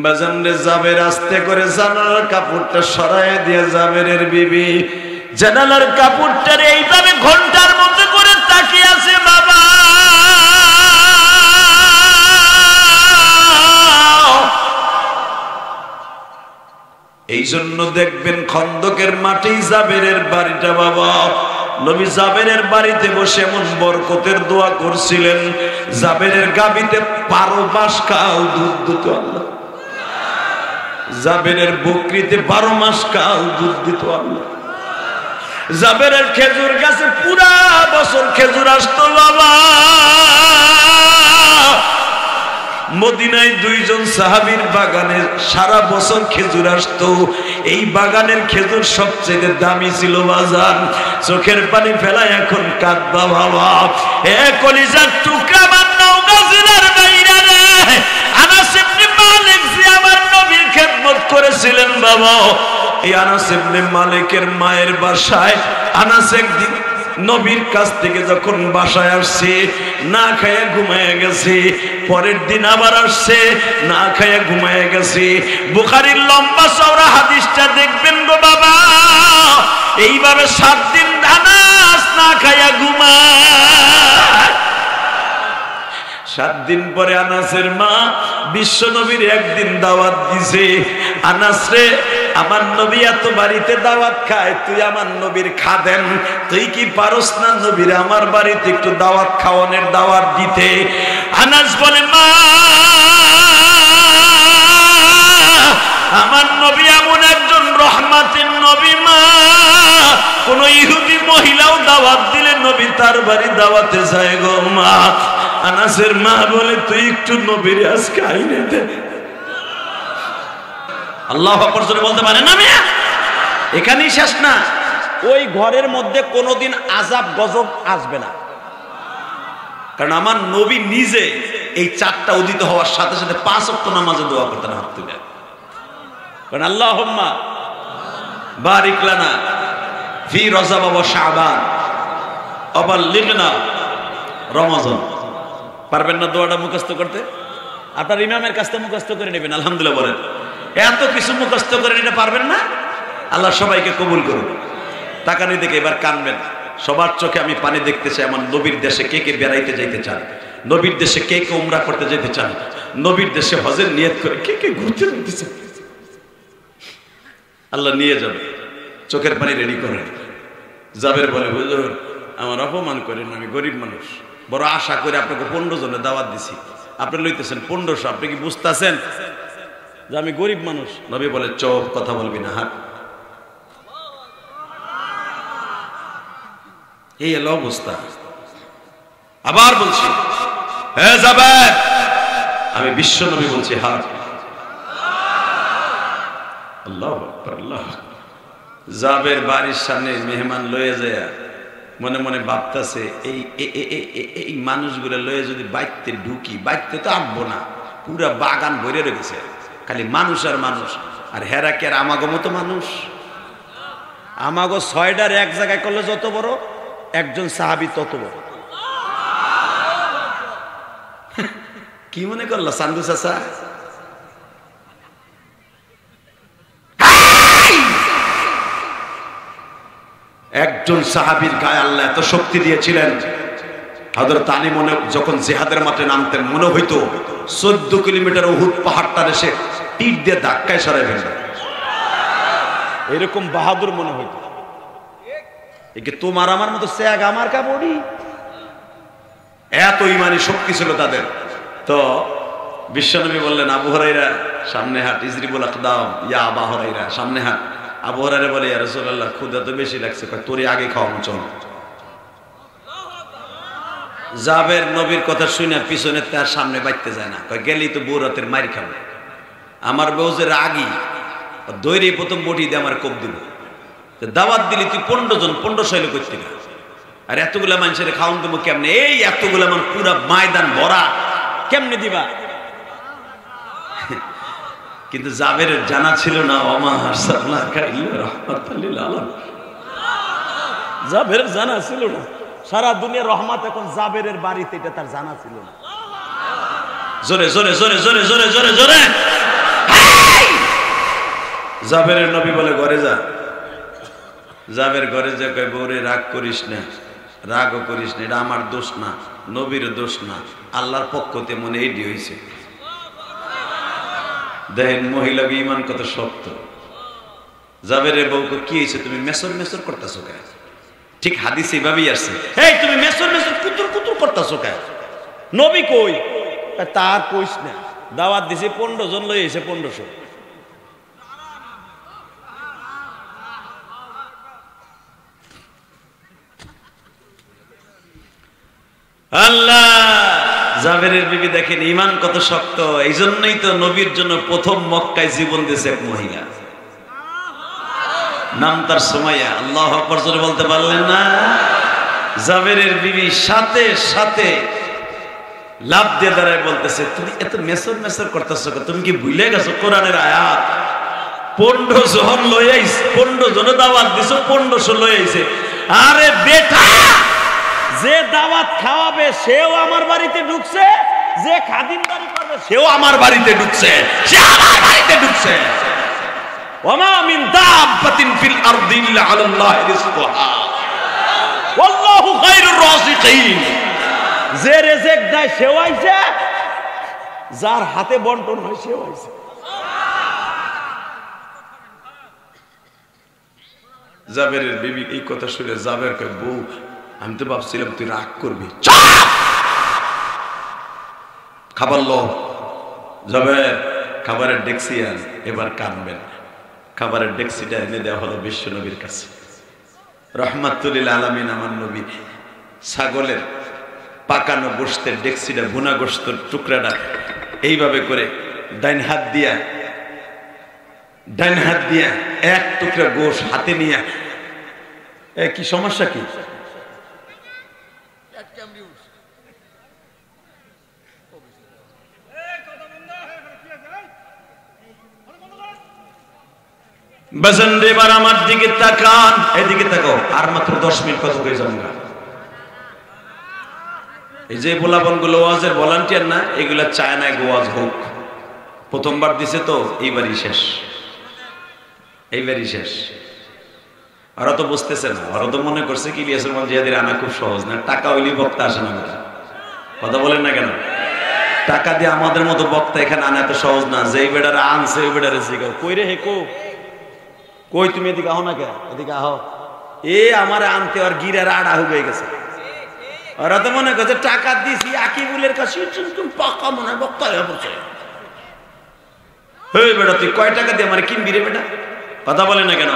বাজান রে জাবের আস্তে করে জানালার কাপড়টা সরায় দিয়ে জাবেরের বিবি জানালার কাপড়টার এইভাবে ঘন্টার মতো করে তাকিয়ে আছে। বাবা এই জন্য দেখবেন খন্দকের মাঠেই জাবেরের বাড়িটা। বাবা নবী জাবেরের বাড়িতে বসে এমন বরকতের দোয়া করছিলেন, জাবেরের গাবিতে 12 মাস কাল দুধ দিত আল্লাহ, জাবেরের বকরিতে 12 মাস কাল দুধ দিত আল্লাহ, জাবেরের খেজুর গাছে পুরা বছর খেজুর আসতো। বাবা মদিনায় 2 জন সাহাবীর বাগানে সারা বছর খেজুর আসতো। এই বাগানের খেজুর সবচেয়ে দামি ছিল। বাজান চোখের পানি ফেলায় এখন কাঁদবা বাবা। এ কলিজার টুকরা বান্নাও গাজিলার বাইরা রে, আনাস ইবনে মালিক যে আমার নবীর খেদমত করেছিলেন বাবা, এই আনাস ইবনে মালিকের মায়ের বাসায় আনাস একদিন নবীর কাছ থেকে যখন বাসায় আসছে না খায়া ঘুমায় গেছে, পরের দিন আবার আসছে না খায়া ঘুমায় গেছে। বুখারীর লম্বা চওড়া হাদিসটা দেখবেন গো বাবা। এইভাবে 7 দিন আনাস না খায়া ঘুমায়। 7 দিন পরে আনাসের মা বিশ্ব নবীর একদিন দাওয়াত দিছে, আনাস রে আমার নবী এত বাড়িতে দাওয়াত খায়, তুই আমার নবীর খাদেম, তুই কি পারস না নবীর আমার বাড়িতে একটু দাওয়াত খাওয়ানোর দাওয়াত দিতে? আনাস বলে মা আমার নবী এমন একজন রহমাতের নবী, মা কোন ইহুদি মহিলাও দাওয়াত দিলে নবী তার বাড়ি দাওয়াতে যায় গো মা। আনাসের মা বলে তুই একটু নবীর আজকে আইনে দে। আল্লাহু আকবার জোরে বলতে পারেন না মিয়া? এখানেই শেষ না, ওই ঘরের মধ্যে কোনোদিন আযাব গজব আসবে না, কারণ আমার নবী নিজে এই 4টা উদিত হওয়ার সাথে সাথে 5 ওয়াক্ত নামাজে দোয়া করতেন হাত তুলে, কারণ আল্লাহুম্মা বারিক লানা ফি রজব ওয়া শাবান ওয়া বাল্লিগনা রমাজান। পারবেন না দোয়াটা মুখস্থ করতে? আপনার ইমামের কাছ থেকে মুখস্থ করে নেবেন, আলহামদুলিল্লাহ বলেন। এত কিছু মুখস্থ করে নিতে পারবেন না? আল্লাহ সবাইকে কবুল করুন। তাকানি দেখে এবার কানবেন। সবার চোখে আমি পানি দেখতে চাই। আমার নবীর দেশে কে কে বেড়াইতে যাইতে চান? নবীর দেশে কে কে উমরা করতে যেতে চান? নবীর দেশে হজের নিয়ত করে কে কে ঘুরতে যেতে চান? আল্লাহ নিয়ে যাবে। চোখের পানি রেডি করেন। জাবের বলে হুজুর আমার অপমান করেন, আমি গরিব মানুষ, বড় আশা করে আপনাকে 15 জনের দাওয়াত দিছি, আপনি লইতেছেন 1500, আপনি কি বুঝতেছেন যে আমি গরিব মানুষ? নবী বলে চুপ, কথা বলবি না, হাট। এই হলো অবস্থা। আবার বলছি, হে জাবের, আমি বিশ্ব নবী বলছি, হাট। আল্লাহু আকবার, আল্লাহ। জাবের বাড়ির সামনে মেহমান লয়ে যায়, মনে মনে ভাবতেছে এই মানুষগুলো লয়ে যদি বাইতে ঢুকি, বাইতে তো আটবো না, পুরা বাগান ভরে রেখেছে, খালি মানুষ আর মানুষ। আর হেরা কে আর আমাগো মতো মানুষ? আমাগো 6টার এক জায়গায় করলে যত বড়, একজন সাহাবী তত বড়। কি মনে করলো সান্দু চাচা? একজন সাহাবীর গায়ে আল্লাহ এত শক্তি দিয়েছিলেন, হযরত আলী মনে যখন জিহাদের মাঠে নামতেন মনে হইতো 14 কিলোমিটার উহুদ পাহাড়টা এসে তীর দিয়ে ধাক্কায় সরাই ফেলবে, এরকম বাহাদুর মনে হইতো। একে তোমার আমার মতো স্যাগ আমার কাপড়ি, এত ইমানি শক্তি ছিল তাদের। তো বিশ্বনবী বললেন আবু হুরায়রা সামনে হাট, ইজরিবুল আকদাম ইয়া আবু হুরায়রা সামনে হাট। আবু হুরায়রা বলে ইয়া রাসূলুল্লাহ ক্ষুধা তো বেশি লাগছে, তোরে আগে খাওয়াবো চল। জাবের নবীর কথা শুনে পিছনে তার সামনে বাইতে যায় না, গেলেই তো বউ রাতের মারি খাবে। আমার বউ যে রাগী, দৈরে প্রথম বটি দিয়ে আমার কোপ দিল। দাওয়াত দিলি তুই 15 জন, 1500 লোক করতে গেল, আর এতগুলা মানুষের খাওয়ান দেবো কেমনে? এই এতগুলা মানুষ পুরা ময়দান ভরা, কেমনে দিবা? কিন্তু জাবের জানা ছিল না, জাবের জানা ছিল না সারা দুনিয়ার রহমত এখন জাবেরের বাড়িতে, এটা তার জানা ছিল না। জোরে জোরে জোরে জোরে জোরে জোরে জোরে জাবেরের নবী বলে ঘরে যা। জাবের ঘরে যা কয় বউরে রাগ করিস না, রাগও করিস না, এটা আমার দোষ না, নবীর দোষ না, আল্লাহর পক্ষ থেকে মনে এডি হয়েছে। দেখেন মহিলা ইমান কত শক্ত। জাবেরের বউকে কি হয়েছে, তুমি মেসর মেসর করতেছো কেন? ঠিক হাদিস এইভাবেই আসছে, এই তুমি মেসর মেসর কুতুর কুতুর করতেছো কেন? নবী কই? তার কইস না, দাওয়াত দিছে 15 জন লই এসে 1500। আল্লাহ জাবেরের বিবি দেখেন ইমান কত শক্ত। এই জন্যই তো নবীর জন্য প্রথম মক্কায় জীবন দিয়েছে এক মহিলা, নাম তার সুমাইয়া। আল্লাহু আকবার জোরে বলতে পারলেন না? জাবেরের বিবি সাথে সাথে লাভ দিয়ে দাঁড়ায় বলতেছে, তুমি এত মেসর মেসর করতেছো, তুমি কি ভুলে গেছো কোরআনের আয়াত? 15 জন লই আইছে, 15 জনে দাওয়াত দিছো, 1500 লই আইছে। আরে বেটা, যে দাওয়াত খাওয়াবে সেও আমার বাড়িতে ঢুকছে, যে খাদিমদারি করবে সেও আমার বাড়িতে ঢুকছে, সে আমার বাড়িতে ঢুকছে। ওমা মিন দাব্বাতিন ফিল আরদি ইল্লা আলাল্লাহি রিজকুহা ওয়াল্লাহু খায়রুর রাযিকিন। যে রিজিক দেয় সেও আইছে, যার হাতে বন্টন হয় সেও আইছে। জাবেরের বিবি এই কথা শুনে জাবের কয়, বউ আমি তো ভাবছিলাম তুই রাগ করবি। খাবার লো। জাবের খাবারের ডেক্সি আন, এবার কানবেন। খাবারের ডেক্সিটা এনে দেওয়া হলো বিশ্ব নবীর কাছে, রহমাতুল লিল আলামিন আমার নবী। ছাগলের পাকানো গোশতের ডেক্সিটা, ভুনা গোশতের টুকরাটা এইভাবে করে ডাইন হাত দিয়া এক টুকরা গোশ হাতে নিয়ে, কি সমস্যা কি? বাজান এবার আমার দিকে তাকান, এদিকে তাকাও। আর মাত্র 10 মিনিট কথা কই যাবো। এই যে পোলাপনগুলো ওয়াজের ভলান্টিয়ার না, এগুলা চায় না ওয়াজ হোক। প্রথমবার দিছে তো এইবারই শেষ, এইবারই শেষ। ওরা তো বুঝতেছে না, ওরা তো মনে করছে কি ইলিয়াস রহমান জিহাদের আনা খুব সহজ না, টাকা হইলেই বক্তা আসে না। কথা বলেন না কেন? টাকা দিয়ে আমাদের মতো বক্তা এখানে আনা এত সহজ না। যেই বেটারা আনছে ওই বেটারে জিগাও, কই রে হেকো, কই তুমি এদিকে আহ না কে, এদিকে আহ। এ আমার আনতে আর গিরার আড়া হয়ে গেছে। ওরা তো মনে করছে টাকা দিছি আকিবুলের কাছে, পাকা মনে হয় বক্তা হয়ে পড়ছে। হে বেটা, তুই কয় টাকা দিয়ে আমার কিনবি রে বেটা? কথা বলে না কেন?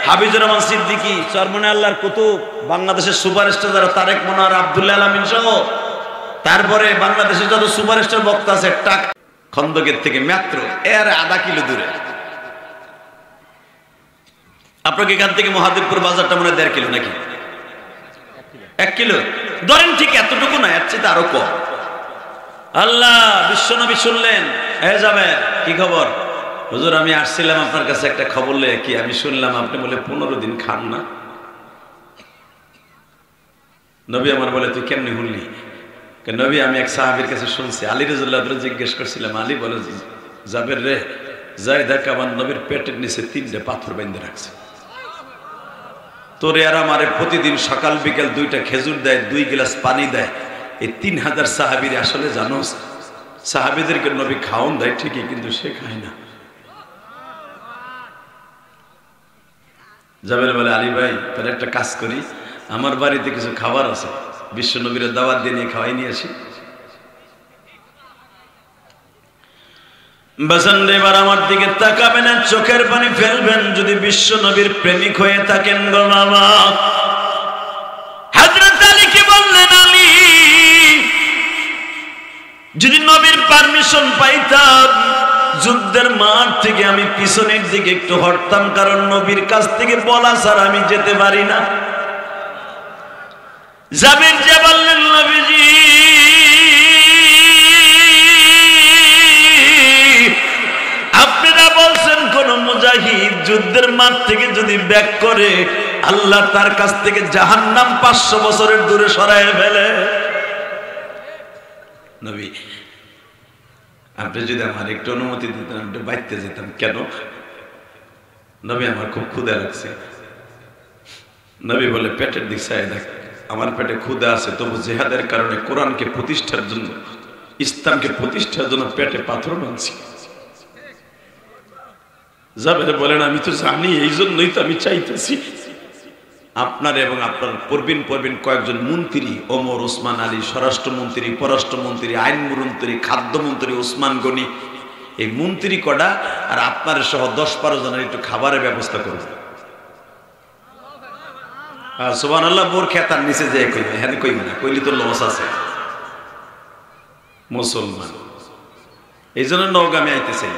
হাফিজুর রহমান সিদ্দিকী, চরমনে আল্লাহর কুতুব, বাংলাদেশের সুপারস্টার যারা তারেক মনোয়ার, আব্দুল্লাহ আলামিন সহ, তারপরে বাংলাদেশের যত সুপারস্টার বক্তা আছে, টাকা খন্দকের থেকে মাত্র এর আধা কিলো দূরে। আপনাকে এখান থেকে মহাদেবপুর বাজারটা মনে হয় 1.5 কিলো নাকি? 1 কিলো ধরেন, ঠিক এতটুকু না, এর চেয়ে আরো কম। আল্লাহ বিশ্বনবী শুনলেন, এ যাবে কি খবর? হুজুর আমি আসছিলাম আপনার কাছে একটা খবর লয়ে। কি? আমি শুনলাম আপনি বলে 15 দিন খান না। নবী আমার বলে, তুই কেমনি শুনলি? নবী আমি এক সাহাবীর কাছে শুনছি। আলী রাদিয়াল্লাহু আনহু জিজ্ঞেস করছিলাম, আলী বলে, জাবের রে যাই দেখ আমার নবীর পেটের নিচে 3টে পাথর বেঁধে রাখছে। তোরে আর আমারে প্রতিদিন সকাল বিকেল 2টা খেজুর দেয়, 2 গ্লাস পানি দেয়। এই 3000 সাহাবীর আসলে জানোস, সাহাবীদেরকে নবী খাওন দেয় ঠিকই, কিন্তু সে খায় না। জাবের বলে, আলী ভাই তাহলে একটা কাজ করি, আমার বাড়িতে কিছু খাবার আছে, বিশ্ব নবীর দাওয়াত দিয়ে নিয়ে খাওয়াই নিয়ে আসি। বাজান এবার আমার দিকে তাকাবেন, চোখের পানি ফেলবেন যদি বিশ্ব নবীর প্রেমিক হয়ে থাকেন গো বাবা। হযরত আলীকে বললেন, আলী যদি নবীর পারমিশন পাইতাম, যুদ্ধের মাঠ থেকে আমি পিছনের দিকে একটু হটতাম, কারণ নবীর কাছ থেকে বলা ছাড়া আমি যেতে পারি না। জাবের যে বললেন, নবীজি আপনারা বলছেন কোন মুজাহিদ যুদ্ধের মাঠ থেকে যদি ব্যাক করে, আল্লাহ তার কাছ থেকে জাহান্নাম 500 বছরের দূরে সরায় ফেলে। নবী আপনি যদি আমার একটু অনুমতি দিতেন, আমি বাইতে যেতাম। কেন? নবী আমার খুব ক্ষুধা লাগছে। নবী বলে পেটের দিক চাই দেখ, আমার পেটে ক্ষুধা আছে, তবু জিহাদের কারণে কোরআনকে প্রতিষ্ঠার জন্য, ইসলামকে প্রতিষ্ঠার জন্য পেটে পাথর মানছি। জাবের বলেন আমি তো জানি, এই জন্যই তো আমি চাইতেছি আপনার এবং আপনার পরবিন কয়েকজন মন্ত্রী, ওমর, ওসমান আলী, স্বরাষ্ট্রমন্ত্রী, পররাষ্ট্রমন্ত্রী, আইনমন্ত্রী, খাদ্যমন্ত্রী ওসমান গনি, এই মন্ত্রী কটা আর আপনার সহ 10-12 জনের একটু খাবারের ব্যবস্থা করবে। সুবহানাল্লাহ। বোর খেতার নিচে যে কইবে, হ্যাঁ কইবে না, কইলি তো লস আছে মুসলমান। এই জন্য নওগামে আইতেছে।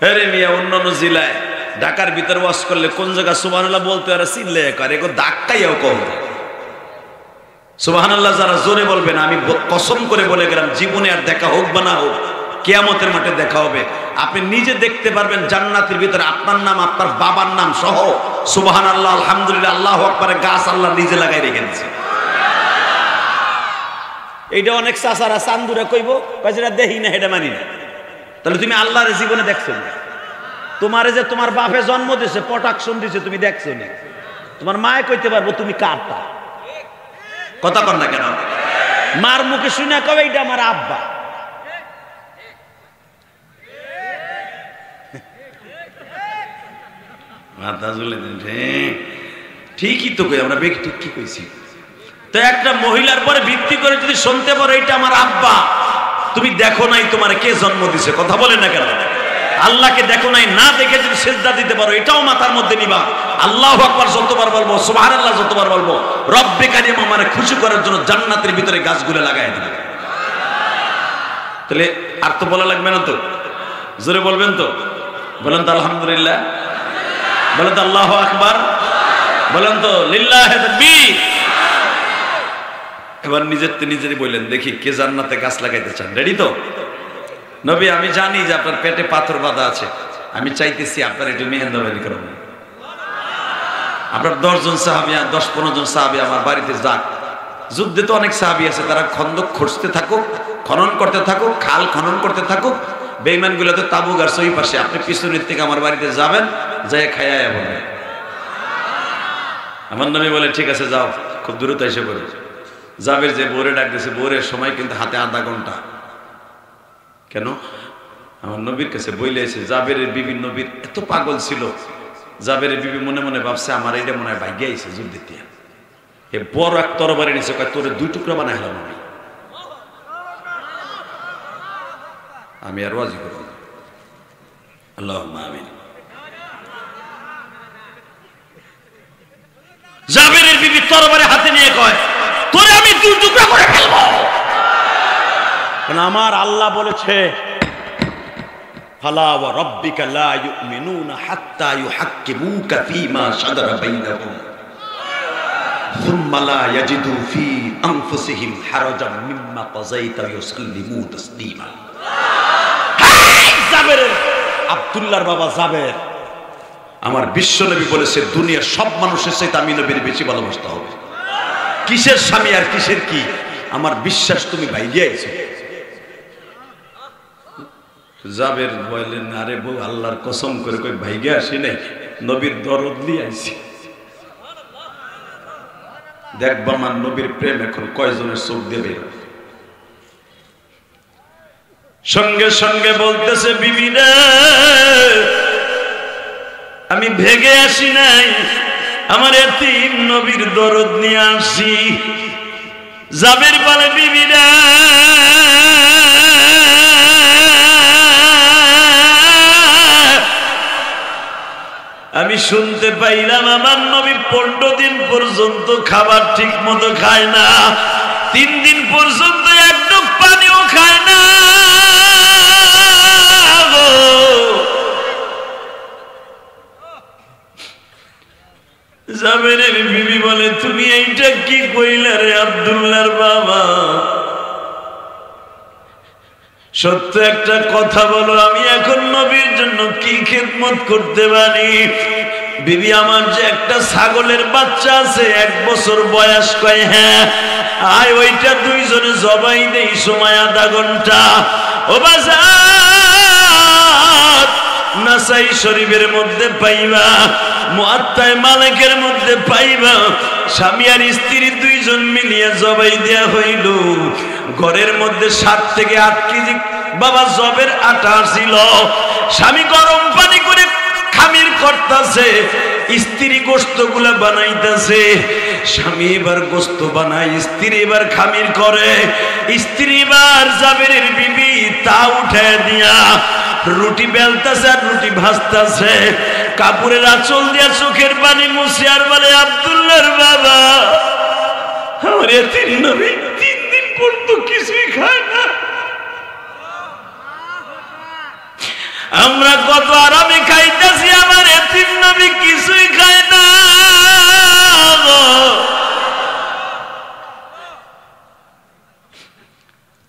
হ্যাঁ রে মিয়া, অন্যান্য জেলায় ঢাকার ভিতরে ওয়াজ করলে কোন জায়গা সুবহানাল্লাহ বলতে আর চিল্লে করে, এগো ডাক্তাইও কম। সুবহানাল্লাহ যারা জোরে বলবেন, আমি কসম করে বলে গেলাম, জীবনে আর দেখা হোক বা না হোক, কিয়ামতের মাঠে দেখা হবে। আপনি নিজে দেখতে পারবেন জান্নাতের ভিতরে আপনার নাম, আপনার বাবার নাম সহ সুবহানাল্লাহ, আলহামদুলিল্লাহ, আল্লাহু আকবার গাছ আল্লাহ নিজে লাগাই রেখে দিয়েছে। এইটা অনেক চাচারা চান্দুরা কইব, যেটা দেখি না এটা মানি না। তাহলে তুমি আল্লাহর জীবনে দেখছো না? তোমারে যে তোমার বাপে জন্ম দিয়েছে, প্রোটেকশন দিয়েছে, তুমি দেখছো না? তোমার মায়ে কইতে পারবো তুমি কারটা, কথা কর না কেন? মার মুখে শুনে কবে এটা আমার আব্বা। ঠিকই তো কই আমরা, বেগ ঠিক কি কইছি। তো একটা মহিলার পরে ভিত্তি করে যদি শুনতে পারো এটা আমার আব্বা, তুমি দেখো নাই তোমার কে জন্ম দিছে, কথা বলে না কেন? আল্লাহকে দেখো নাই, না দেখে যদি সিজদা দিতে পারো এটাও মাথার মধ্যে নিবা। আল্লাহু আকবার যতবার বলবো, সুবহানাল্লাহ যতবার বলবো, রব্বে কারীম আমারে খুশি করার জন্য জান্নাতের ভিতরে গাছগুলো লাগাই দিবে। তাহলে আর তো বলা লাগবে না তো, জোরে বলবেন তো? বলেন তো আলহামদুলিল্লাহ, বলেন তো আল্লাহু আকবার, বলেন তো লিল্লাহি তাকবীর। এবার নিজেরই বললেন, দেখি কে জান্নাতে গাছ লাগাইতে চান? রেডি তো? নবী আমি জানি যে আপনার পেটে পাথর বাঁধা আছে, আমি চাইতেছি আপনার একটু মেহেন্দাবাড়ি করবেন। আপনার 10 জন সাহাবী, 10-15 জন সাহাবী আমার বাড়িতে যাক। যুদ্ধে তো অনেক সাহাবী আছে, তারা খন্দক খুঁড়তে থাকুক, খনন করতে থাকুক, খাল খনন করতে থাকুক। বেঈমানগুলো তো তাবুক আর সই পাশে, আপনি পিছনের থেকে আমার বাড়িতে যাবেন, যাই খাইয়া বলবেন। আমার নবী বলে ঠিক আছে যাও, খুব দ্রুত এসে পড়ে। জাবের যে বোরে ডাক দিয়েছে, বোরের সময় কিন্তু হাতে আধা ঘন্টা। কেন? আমার নবীর কাছে বইলে এসে জাবেরের বিবি, নবীর এত পাগল ছিল, জাবেরের বিবি মনে মনে ভাবছে আমার এইটা মনে হয় ভাগ্যে আইছে যুদ্ধ দিয়ে। এ বড় এক তরবারি নিচে কয় তোরে 2 টুকরা বানাই হলাম আমি আর ওয়াজি করব না। আল্লাহুম্মা আমিন। জাবেরের বিবি তরবারি হাতে নিয়ে কয় তোরে আমি 2 টুকরা করে ফেলবো, কারণ আমার আল্লাহ বলেছে ফালা ওয়া রাব্বিকা লা ইউমিনুনা হাত্তা ইউহাক্কিমুকা ফীমা শাজারা বাইনাহুম সুম্মা লা ইয়াজিদু ফী আনফুসিহিম হারাজাম মিম্মা কাযাইতা ওয়া ইউসাল্লিমু তাসলিমা। জাবেরের, আব্দুল্লাহর বাবা জাবের, আমার বিশ্বনবী বলেছে দুনিয়ার সব মানুষের চাইতে আমি নবীর বেশি ভালোবাসতে হবে। কিসের স্বামী আর কিসের কি, আমার বিশ্বাস তুমি ভাইগে আইছো। জাবের বললেন আরে বউ আল্লাহর কসম করে কই ভাইগে আসি নাই, নবীর দরদ নিয়ে আইছি। দেখবা আমার নবীর প্রেম এখন কয়জনের চোখ দিয়ে বের। সঙ্গে সঙ্গে বলতেছে বিবি রে আমি ভেগে আসি নাই, আমার এতিম নবীর দরদ নিয়ে আসি। জাবের বলে বিবি রে আমি শুনতে পাইলাম আমার নবী 15 দিন পর্যন্ত খাবার ঠিক মতো খায় না, 3 দিন পর্যন্ত এক ঢোক পানিও খায় না। জাবেরের বিবি বলে তুমি এইটা কি কইলা রে আব্দুল্লাহর বাবা, সত্য একটা কথা বলো, আমি এখন নবীর জন্য কি খেদমত করতে পারি? বিবি আমার যে একটা ছাগলের বাচ্চা আছে 1 বছর বয়স, কয় হ্যাঁ আয় ওইটা 2 জনে জবাই দেই, সময় আধা ঘন্টা। ও বাজার নাসাই শরীফের মধ্যে পাইবা, মুআত্তায়ে মালিকের মধ্যে পাইবা, স্বামী আর স্ত্রী দুইজন মিলিয়ে জবাই দেয়া হইল। ঘরের মধ্যে 7 থেকে 8 কেজি বাবা জবের আটা ছিল। স্বামী গরম পানি করে খামির করতেছে, স্ত্রী গোশতগুলা বানাইতেছে। স্বামী এবার গোশত বানায়, স্ত্রী এবার খামির করে। স্ত্রী এবার জাবেরের বিবি তা উঠায় দিয়া রুটি বেলতেছে আর রুটি ভাজতেছে। কাপড়ের আঁচল দিয়া চোখের পানি মুছে আর বলে, আব্দুল্লাহর বাবা, আমার এতিম নবী 3 দিন পর্যন্ত কিছুই খায় না। আমরা কত আরামে খাইতেছি, আমার এতিম নবী কিছুই খায় না।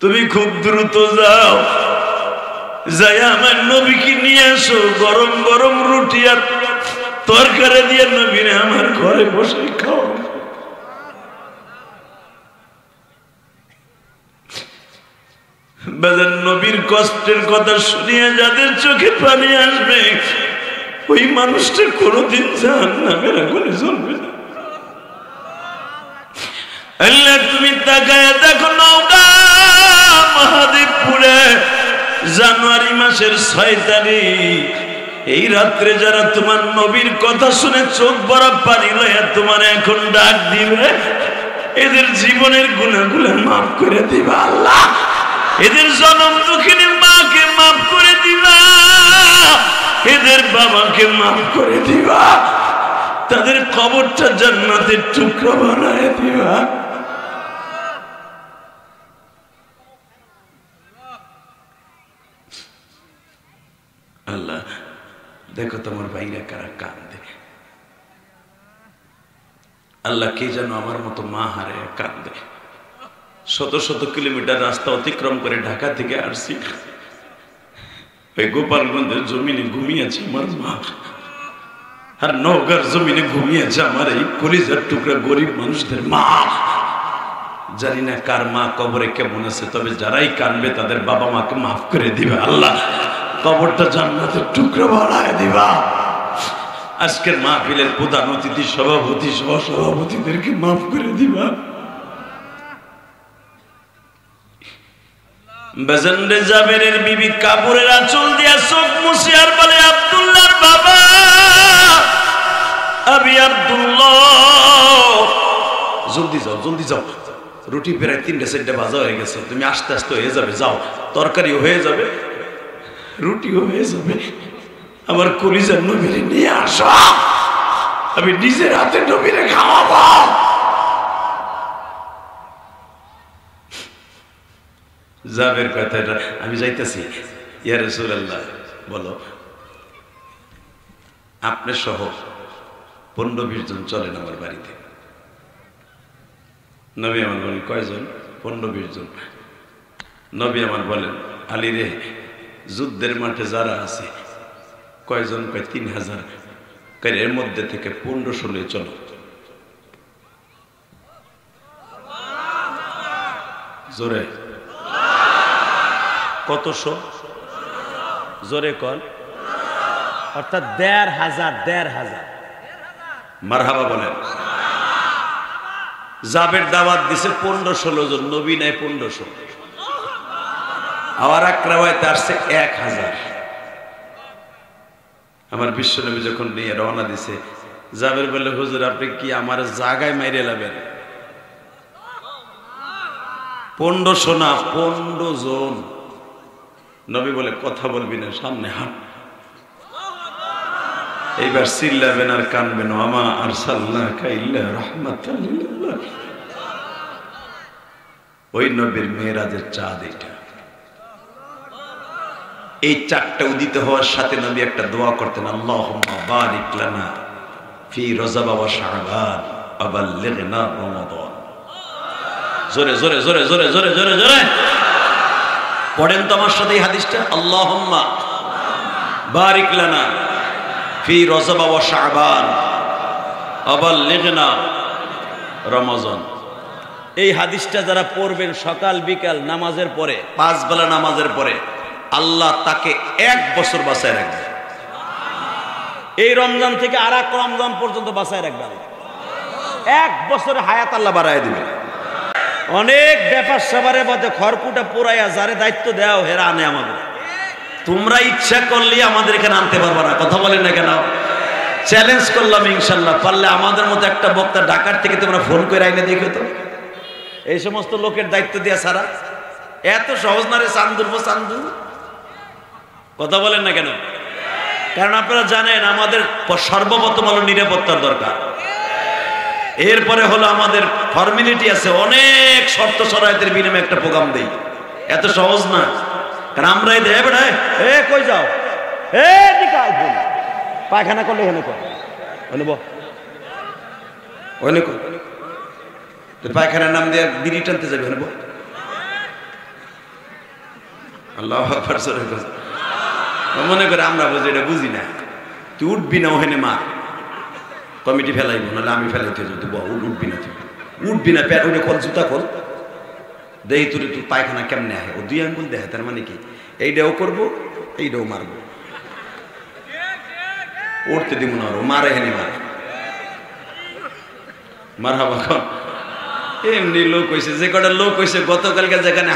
তুমি খুব দ্রুত যাও, যাই আমার নবীকে নিয়ে আসো, গরম গরম রুটি আর তরকারি দিয়ে নবীরে আমার ঘরে বসে খাও। বাজার নবীর কষ্টের কথা শুনিয়ে যাদের চোখে পানি আসবে, ওই মানুষটা কোনোদিন জাহান্নামের আগুনে জ্বলবে না। আল্লাহ তুমি তাকায় দেখো, নওগাঁ মহাদেবপুরে জানুয়ারি মাসের 6 তারিখ এই রাত্রে যারা তোমার নবীর কথা শুনে চোখ ভরা পানি লইয়া তোমার এখন ডাক দিবে, এদের জীবনের গুনাহগুলো মাফ করে দিবা আল্লাহ। এদের জনম দুঃখিনী মাকে মাফ করে দিবা, এদের বাবাকে মাফ করে দিবা, তাদের কবরটা জান্নাতের টুকরা বানায় দিবা। আল্লাহ দেখো তোমার ভাইরা কারা কান্দে। আল্লাহ কে যেন আমার মতো মা হারে কান্দে। 100 কিলোমিটার রাস্তা অতিক্রম করে ঢাকা থেকে আসছি, ওই গোপালগঞ্জের জমিনে ঘুমিয়েছে আমার মা, আর নওগাঁর জমিনে ঘুমিয়েছে আমার এই কলিজার টুকরা গরিব মানুষদের মা। জানি না কার মা কবরে কেমন আছে, তবে যারাই কানবে তাদের বাবা মাকে মাফ করে দিবে আল্লাহ, কবরটা জান্নাতের টুকরা বানায় দিবা। আজকের মাহফিলের প্রধান অতিথি, সভাপতি, সহসভাপতিদেরকে মাফ করে দিবা। বেজন্ডে জাবেরের বিবি কাপড়ের আঁচল দিয়া চোখ মুছে আর বলে, আব্দুল্লাহর বাবা, আমি আব্দুল্লাহ, জলদি যাও, জলদি যাও, রুটি প্রায় 3-4 ভাজা হয়ে গেছে, তুমি আস্তে আস্তে হয়ে যাবে, যাও, তরকারিও হয়ে যাবে, রুটিও হয়ে যাবে, আমার কলিজার নবীরে নিয়ে আসো, আমি নিজের হাতে নবীরে খাওয়াবো। জাবের কথাটা আমি যাইতেছি, ইয়া রাসূলুল্লাহ, বলো আপনি সহ 15-20 জন চলেন আমার বাড়িতে। নবী আমার বলেন, কয়জন? 15-20 জন। নবী আমার বলেন, আলী রে, যুদ্ধের মাঠে যারা আছে কয়জন? কয় 3000। কয় এর মধ্যে থেকে 1500 চলো। জোরে কতশো? জোরে কন। অর্থাৎ 1500। মারহাবা বলেন। জাবের দাওয়াত দিছে 1500 জন, নবী নাই 1500। আবার এক রাওয়ায়াতে আসছে 1000। আমার বিশ্বনবী যখন নিয়ে রওনা দিছে, জাবের বলে, হুজুর আপনি কি আমার জায়গায় মাইরে লাবেন? 1500 না, 15 জন। নবী বলে, কথা বলবি না, সামনে হাঁট। এইবার চিল্লাবেন আর কানবেন, ওয়ামা আরসালনাকা ইল্লা রাহমাতাল লিল আলামিন। ওই নবীর মেরাজের চাঁদ এটা। এই চাঁদটা উদিত হওয়ার সাথে নবী একটা দোয়া করতেন, আল্লাহুম্মা বারিক লানা ফি রজব ওয়া শাবান ওয়া বাল্লিগনা রমাদান। জোরে জোরে জোরে জোরে জোরে জোরে জোরে পড়েন তো আমার সাথে এই হাদিসটা, আল্লাহুম্মা বারিক লানা ফি রজব ওয়া শাবান ওয়া বাল্লিগনা রমাদান। এই হাদিসটা যারা পড়বেন সকাল বিকাল নামাজের পরে, 5 বেলা নামাজের পরে, আল্লাহ তাকে 1 বছর বাঁচায় রাখবে। এই রমজান থেকে আর এক রমজান পর্যন্ত বাঁচায় রাখবেন, 1 বছরে হায়াত আল্লাহ বাড়ায় দিবে। অনেক ব্যাপার স্যাপারের মধ্যে খড়কুটা পোড়াইয়া যারে দায়িত্ব দেওয়া হেরা আনে আমাদের। তোমরা ইচ্ছা করলে আমাদের এখানে আনতে পারবা না, কথা বলেন না কেন? চ্যালেঞ্জ করলাম, ইনশাল্লাহ পারলে আমাদের মতো একটা বক্তা ঢাকার থেকে তোমরা ফোন করে আইনে দেখো তো। এই সমস্ত লোকের দায়িত্ব দেওয়া ছাড়া এত সহজ না রে। চান্দু কথা বলেন না কেন? কারণ আপনারা জানেন আমাদের সর্বপ্রথম হলো নিরাপত্তার দরকার, এরপরে হলো আমাদের ফর্মালিটি আছে, অনেক শর্ত শরায়তের বিনিময়ে একটা প্রোগ্রাম দেই। এত সহজ না, কারণ আমরা এই দেয় বেড়ায় কই যাও পায়খানা করলে এখানে কর পায়খানার নাম দিয়ে বিড়ি টানতে যাবে ওখানে আল্লাহ মনে করে আমরা বুঝি, এটা বুঝি না। তুই উঠবি না ওখানে মা কমিটি ফেলাইব, নাহলে আমি ফেলাইতে যদি উঠবি না, তুই উঠবি না, প্যাট উঠে খোল, জুতা খোল, দেই তুই তুই পায়খানা কেমনে আহে। ও 2 আঙ্গুল দেখে, তার মানে কি এইটাও করবো এইটাও মারবো, উঠতে দিব না, মারে হেনি মারে মার হাবা। এমনি লোক হয়েছে, যে কটা লোক হয়েছে গতকালকে যেখানে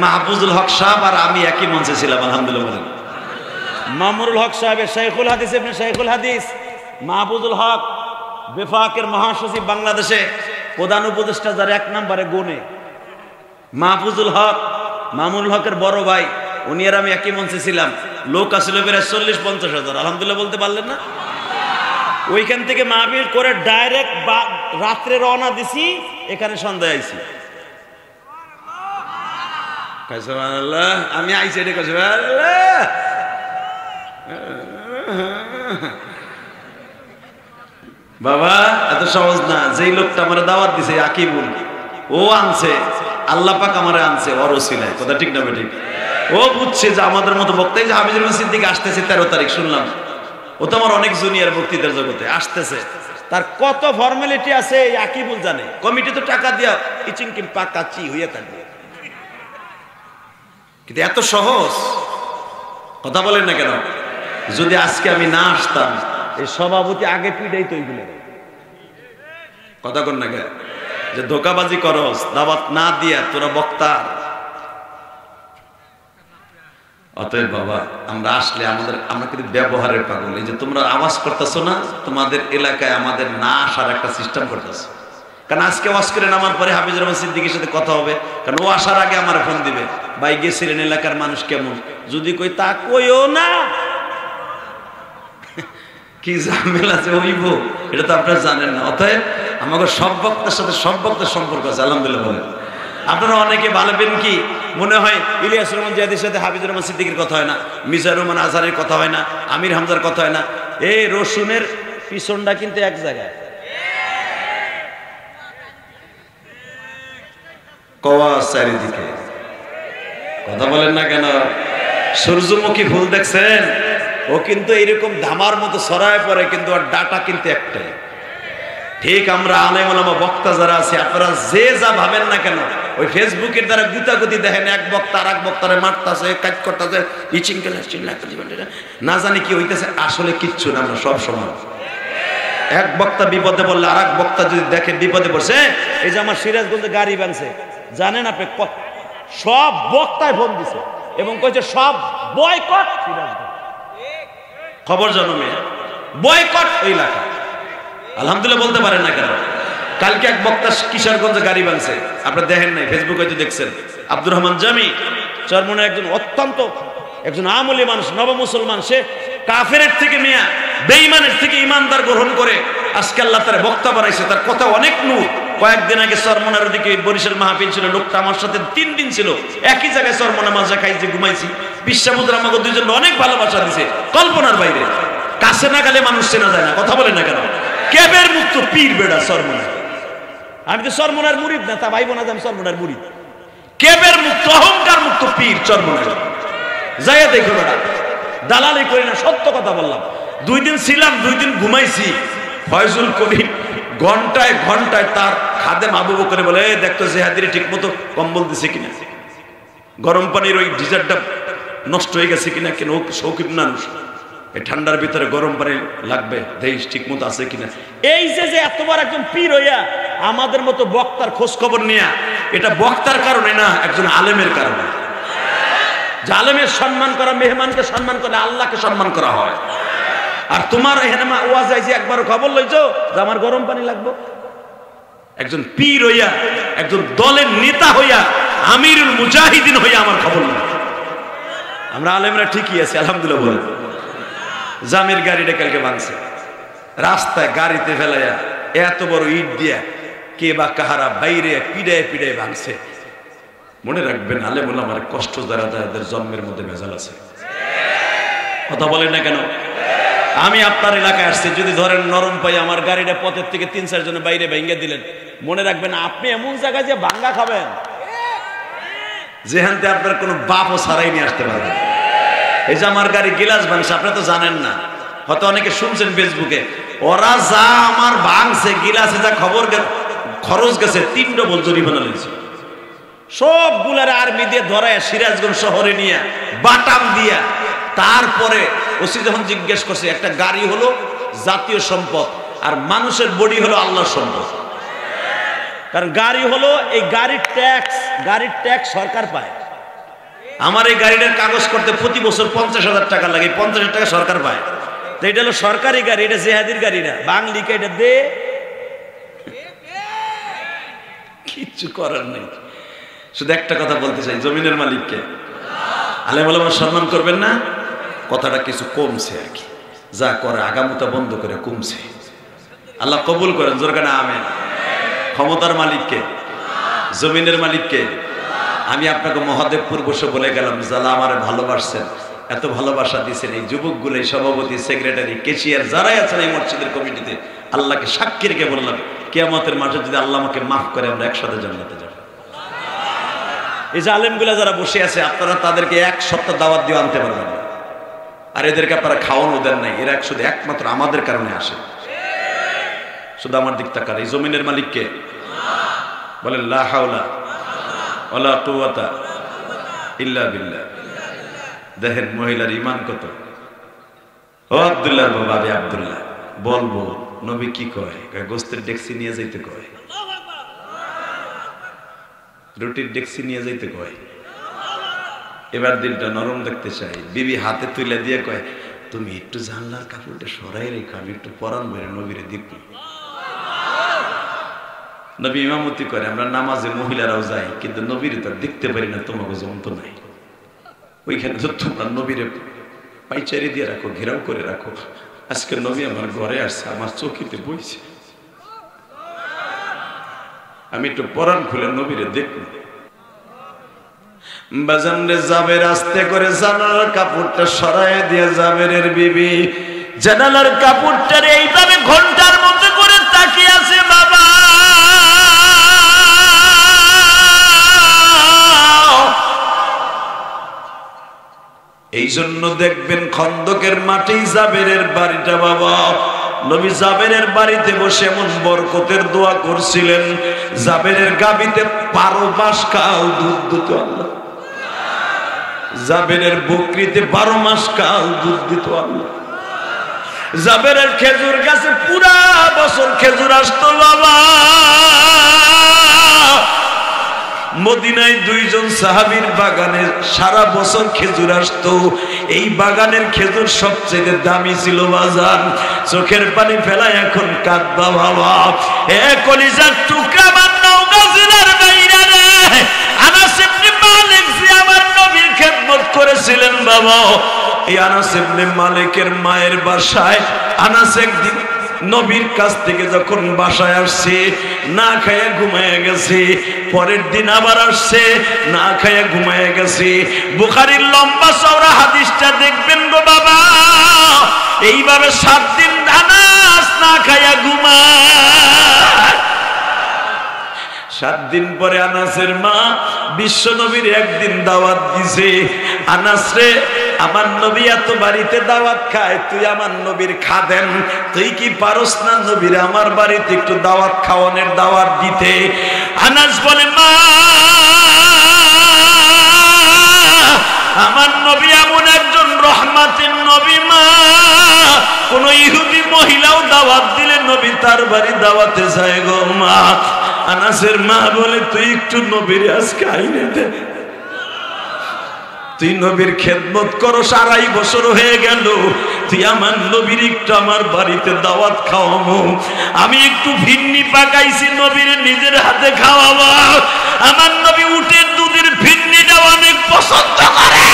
মাহফুজুল হক সাহেব আর আমি একই মঞ্চে ছিলাম, আলহামদুলিল্লাহ বলেন। মামুনুল হক সাহেবের শাইখুল হাদিস, এমনি শাইখুল হাদিস মাহফুজুল হক বেফাকের মহাসচিব, বাংলাদেশে প্রধান উপদেষ্টা যার 1 নম্বরে গুণে মাহফুজুল হক, মামুনুল হকের বড় ভাই, উনি আর আমি একই মঞ্চে ছিলাম। লোক আসলে প্রায় 40-50 হাজার, আলহামদুলিল্লাহ বলতে পারলেন না? ওইখান থেকে মাহফিল করে ডাইরেক্ট রাত্রে রওনা দিছি, এখানে সন্ধ্যায় আইছি। আমি আইছি এটা কাছে বাবা, এত সহজ না। যেই লোকটা আমার দাওয়াত দিছে আকিবুল, ও আনছে আল্লাহ পাক আমারে আনছে ওর ওসিলায়, কথা ঠিক না বেঠিক? ও বুঝছে যে আমাদের মতো বক্তা, যে হাফিজুর রহমান সিদ্দিকী আসতেছে 13 তারিখ শুনলাম, ও তো আমার অনেক জুনিয়র বক্তৃতার জগতে আসতেছে, তার কত ফর্মালিটি আছে আকিবুল জানে। কমিটি তো টাকা দিয়া ইচিং কিম পাকাচি হইয়া থাকবে, কিন্তু এত সহজ কথা বলেন না কেন? যদি আজকে আমি না আসতাম, এই সভাপতি আগে পিড়াই তো এইগুলো কথা কর না কেন, যে ধোকাবাজি করস দাওয়াত না দিয়া তোরা বক্তা। অতএব বাবা, আমরা আসলে আমরা কিন্তু ব্যবহারের পাগল। এই যে তোমরা আওয়াজ করতেছো না, তোমাদের এলাকায় আমাদের না আসার একটা সিস্টেম করতেছো। কারণ আজকে ওয়াজ করে নামার পরে হাফিজুর রহমান সিদ্দিকীর সাথে কথা হবে, কারণ ও আসার আগে আমার ফোন দিবে, ভাই গেছিলেন এলাকার মানুষ কেমন? যদি কই তা কইও না, কি ঝামেলা যে হইব এটা তো আপনারা জানেন না। অতএব আমাকে সব বক্তার সাথে সব বক্তার সম্পর্ক আছে, আলহামদুলিল্লাহ বলেন। আপনারা অনেকে ভাববেন কি মনে হয় ইলিয়াস রহমান জিয়াদের সাথে হাফিজুর রহমান সিদ্দিকীর কথা হয় না, মিজানুর রহমান আজহারের কথা হয় না, আমির হামজার কথা হয় না। এই রসুনের পিছনটা কিন্তু এক জায়গায়, কওয়া চারিদিকে, কথা বলেন না কেন? সূর্যমুখী ফুল দেখছেন, ও কিন্তু এরকম ধামার মতো ছড়ায় পড়ে, কিন্তু আর ডাটা কিন্তু একটাই। ঠিক আমরা আলেম ওলামা বক্তা যারা আছে, আপনারা যে যা ভাবেন না কেন, ওই ফেসবুকের দ্বারা গুতাগুতি দেখেন, এক বক্তা আর এক বক্তারে মারতাছে, কাজ করতেছে, ইচিং না জানি কি হইতেছে, আসলে কিচ্ছু না। আমরা সব সময় এক বক্তা বিপদে পড়লে আর এক বক্তা যদি দেখে বিপদে পড়ছে, এই যে আমার সিরাজগঞ্জে গাড়ি ভাঙছে, জানেন আপনি সব বক্তায় ফোন দিছে এবং কইছে সব বয়কট সিরাজগঞ্জ, খবর জানো মেয়ে, বয়কট ওই এলাকা। আলহামদুলিল্লাহ বলতে পারেন না কেন? কালকে এক বক্তা কিশোরগঞ্জে গাড়ি ভাঙছে, আপনারা দেখেন নাই, ফেসবুকে হয়তো দেখছেন। আব্দুর রহমান জামি চরমনের একজন অত্যন্ত একজন আমলি মানুষ, নব মুসলমান, সে কাফেরের থেকে মিয়া বেঈমানের থেকে ইমানদার গ্রহণ করে আজকে আল্লাহ তার বক্তা বানাইছে। তার কথা অনেক নূর। কয়েকদিন আগে চরমনের ওদিকে বরিশাল মাহফিল ছিল, লোকটা আমার সাথে 3 দিন ছিল, একই জায়গায় চরমনে মাজা খাইছি, ঘুমাইছি। বিশ্বামুদ্র আমাকে দুইজন অনেক ভালোবাসা দিছে, কল্পনার বাইরে। কাছে না গেলে মানুষ চেনা যায় না, কথা বলেন না কেন? কেবের মুক্ত পীর বেড়া চরমনের, আমি তো চরমনের মুরিদ না, তা ভাই বোনা আমি চরমনের মুরিদ। কেবের মুক্ত অহংকার মুক্ত পীর চরমনের, যাইয়া দেখো বেড়া, দালালি করি না, সত্য কথা বললাম। 2 দিন ছিলাম, 2 দিন ঘুমাইছি। ফয়জুল করিম ঘন্টায় ঘন্টায় তার খাদেম আবু বকরে বলে, দেখতো জেহাদিরে ঠিক মতো কম্বল দিছে কিনা, গরম পানির ওই ডিজারটা নষ্ট হয়ে গেছে কিনা, কেন শৌখিন মানুষ এই ঠান্ডার ভিতরে গরম পানি লাগবে, দেশ ঠিক মতো আছে কিনা। এই যে এতবার একজন পীর হইয়া আমাদের মতো বক্তার খোঁজ খবর নিয়া, এটা বক্তার কারণে না, একজন আলেমের কারণে। যে আলেমের সম্মান করা, মেহমানকে সম্মান করে আল্লাহকে সম্মান করা হয়। আর তোমার এখানে ওয়াজ আইছে একবারও খবর লইছো যে আমার গরম পানি লাগবে? একজন পীর হইয়া, একজন দলের নেতা হইয়া, আমিরুল মুজাহিদিন হইয়া আমার খবর নেই। আমরা আলেমরা ঠিকই আছি আলহামদুলিল্লাহ বলে। জামির গাড়িটা কালকে ভাঙছে, রাস্তায় গাড়িতে ফেলাইয়া এত বড় ইট দিয়া কে বা কাহারা বাইরে পিড়ায় পিড়ায় ভাঙছে। মনে রাখবেন আলেম ওলামার কষ্ট যারা তাদের জন্মের মধ্যে ভেজাল আছে। কথা বলেন না কেন? আমি আপনার এলাকায় আসছি, যদি ধরেন নরম পাই আমার গাড়িটা পথের থেকে 3-4 জনে বাইরে ভেঙে দিলেন, মনে রাখবেন আপনি এমন জায়গায় যে ভাঙ্গা খাবেন যেখানতে আপনার কোনো বাপও ছাড়াই নিয়ে আসতে পারবেন। এই যে আমার গাড়ি গিলাস ভাঙছে, আপনি তো জানেন না, হয়তো অনেকে শুনছেন ফেসবুকে, ওরা যা আমার ভাঙছে গিলাসে যা খরচ গেছে 3 ডবল জরিমানা নিয়েছে। সবগুলার আর্মি দিয়ে ধরায় সিরাজগঞ্জ শহরে নিয়ে বাটাম দিয়া, তারপরে ওসি যখন জিজ্ঞেস করছে, একটা গাড়ি হলো জাতীয় সম্পদ আর মানুষের বডি হলো আল্লাহর সম্পদ। কারণ গাড়ি হলো, এই গাড়ির ট্যাক্স সরকার পায়। আমার এই গাড়িটার কাগজ করতে প্রতি বছর 50,000 টাকা লাগে, 50,000 টাকা সরকার পায়। তো এটা হলো সরকারি গাড়ি, এটা জেহাদির গাড়ি না। বাংলিকে এটা দে, কিচ্ছু করার নেই। শুধু একটা কথা বলতে চাই, জমিনের মালিককে আলেম ওলামা সম্মান করবেন না, কথাটা কিছু কমছে আর কি। যা করে আগামুতা বন্ধ করে কমছে। আল্লাহ কবুল করেন, জোর কানে আমেন। ক্ষমতার মালিককে, জমিনের মালিককে। আমি আপনাকে মহাদেবপুর বসে বলে গেলাম, যারা আমারে ভালোবাসছেন, এত ভালোবাসা দিয়েছেন, এই যুবকগুলো, এই সভাপতি, সেক্রেটারি, কেশিয়ার যারাই আছেন এই মসজিদের কমিটিতে, আল্লাহকে সাক্ষী রেখে বললাম, কিয়ামতের মাঠে যদি আল্লাহ আমাকে মাফ করে আমরা একসাথে জান্নাতে যাব। এই যে আলেমগুলা যারা বসে আছে, আপনারা তাদেরকে 1 সপ্তাহ দাওয়াত দিয়ে আনতে পারবেন না। আর এদেরকে আপনারা খাওয়ানো দেন নাই, এরা শুধু একমাত্র আমাদের কারণে আসে। শুধু আমার দিক তাকার। এই জমিনের মালিককে বলেন, লা হাওলা ওয়ালা কুওয়াতা ইল্লা বিল্লাহ। দেখেন মহিলার ইমান কত। ও আব্দুল্লাহ বাবা, আবি আব্দুল্লাহ বলবো নবী কি কয়? গোস্তের ডেক্সি নিয়ে যাইতে কয়, রুটির ডেক্সি নিয়ে যাইতে কয়। এবার দিনটা নরম দেখতে চাই। বিবি হাতে তুলে দিয়ে কয়, তুমি একটু জানলার কাপড়টা সরাই রেখো, আমি একটু পরান বেড়ে নবীরে দিব। নবী ইমামতি করে, আমরা নামাজে মহিলারাও যাই, কিন্তু নবীরে তো দেখতে পারি না, তোমাকে যন্ত্র নাই। ওইখানে তো তোমরা নবীরে পাইচারি দিয়ে রাখো, ঘেরাও করে রাখো। আজকে নবী আমার ঘরে আসছে, আমার চোখেতে বইছে, আমি একটু পরান খুলে নবীরে দেখব। বাজান রে, জাবের আস্তে করে জানালার কাপড়টা সরাই দিয়ে জাবেরের বিবি জানালার কাপড়টারে এইভাবে ঘন্টার মধ্যে করে তাকিয়ে আছে। বাবা, এই জন্য দেখবেন খন্দকের মাঠেই জাবেরের বাড়িটা। বাবা, নবী জাবেরের বাড়িতে বসে এমন বরকতের দোয়া করছিলেন, জাবেরের গাবিতে 12 মাস কাল দুধ দিত আল্লাহ। জাবেরের বকরিতে 12 মাস কাল দুধ দিত আল্লাহ। জাবেরের খেজুর গাছে পুরা বছর খেজুর আসতো। বাবা, মদিনায় 2 জন সাহাবীর বাগানে সারা বছর খেজুর আসতো। এই বাগানের খেজুর সবচেয়ে দামি ছিল। বাজান, চোখের পানি ফেলায় এখন কাঁদবা। বাবা, এ কলিজার টুকরা বান্নাও গাজিলার বাইরে রে, আনাস ইবনে মালিক যে আমার নবীর খেদমত করেছিলেন। বাবা, এই আনাস ইবনে মালিকের মায়ের বাসায় আনাস একদিন নবীর কাছ থেকে যখন বাসায় আসছে, না খাইয়া ঘুমায় গেছে। পরের দিন আবার আসছে, না খাইয়া ঘুমায় গেছে। বুখারীর লম্বা চওড়া হাদিসটা দেখবেন গো বাবা। এইভাবে 7 দিন আনাস না খাইয়া ঘুমায়। 7 দিন পরে আনাসের মা বিশ্ব নবীর একদিন দাওয়াত দিছে, আনাস রে, আমার নবী এত বাড়িতে দাওয়াত খায়, তুই আমার নবীর খাদেম, তুই কি পারস না নবীর আমার বাড়িতে একটু দাওয়াত খাওয়ানোর দাওয়াত দিতে? আনাস বলে, মা, আমার নবী এমন একজন রহমাতের নবী মা। কোন ইহুদি মহিলাও দাওয়াত দিলে নবী তার বাড়ি দাওয়াতে যায় গো মা। আনাসের মা বলে তুই একটু নবীর আজকে আইনে দে, তুই নবীর খেদমত করো 2.5 বছর হয়ে গেল, তুই আমার নবীর একটু আমার বাড়িতে দাওয়াত খাওয়াবো। আমি একটু ভিন্নি পাকাইছি নবীর নিজের হাতে খাওয়াবো। আমার নবী উটের দুধের ভিন্নিটা অনেক পছন্দ করে।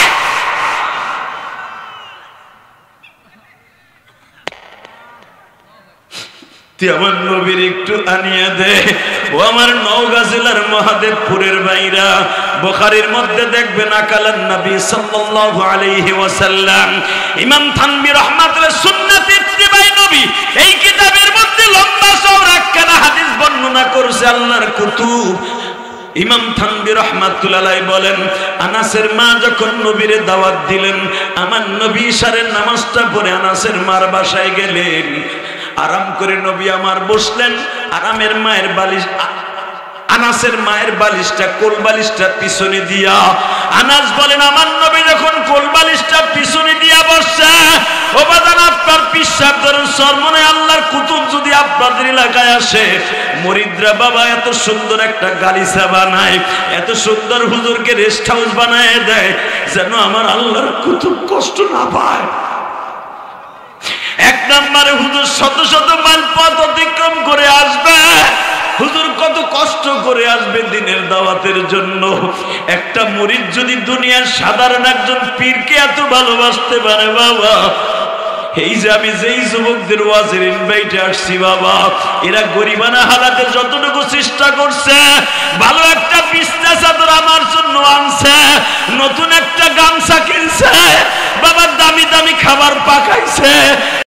তুই আমার নবীর একটু আনিয়ে দে। ও আমার নওগাঁ জেলার মহাদেবপুরের বাইরা, বুখারীর মধ্যে দেখবেন আকালান নবী সাল্লাল্লাহু আলাইহি ওয়াসাল্লাম, ইমাম থানভী রাহমাতুল্লাহ সুন্নাত ইত্তিবাই নবী এই কিতাবের মধ্যে লম্বা চওড়া একখানা হাদিস বর্ণনা করেছে আল্লাহর কুতুব। ইমাম থানভী রাহমাতুল্লাহ আলাইহি বলেন, আনাসের মা যখন নবীরে দাওয়াত দিলেন, আমার নবী ইশারের নামাজটা পড়ে আনাসের মার বাসায় গেলেন। আরাম করে নবী আমার বসলেন। আরামের মায়ের বালিশ, আনাসের মায়ের বালিশটা কোল বালিশটা পিছনে দিয়া, আনাস বলেন আমার নবী যখন কোল বালিশটা পিছনে দিয়া বসছে, ও বাদান আপনার পিশাব ধরুন সরমনে আল্লাহর কুতুব যদি আপনাদের এলাকায় আসে, মুরিদরা বাবা এত সুন্দর একটা গালিচা বানায়, এত সুন্দর হুজুরকে রেস্ট হাউস বানায় দেয় যেন আমার আল্লাহর কুতুব কষ্ট না পায়। এক নম্বরে হুজুর শত শত মাইল পথ অতিক্রম করে আসবে, হুজুর কত কষ্ট করে আসবে দিনের দাওয়াতের জন্য। একটা মুরিদ যদি দুনিয়ার সাধারণ একজন পীরকে এত ভালোবাসতে পারে বাবা, এই যে আমি যেই যুবকদের ওয়াজের ইনভাইটে আসছি বাবা, এরা গরিবানা হালাতে যতটুকু চেষ্টা করছে, ভালো একটা বিছনা চাদর আমার জন্য আনছে, নতুন একটা গামছা কিনছে বাবা, দামি দামি খাবার পাকাইছে।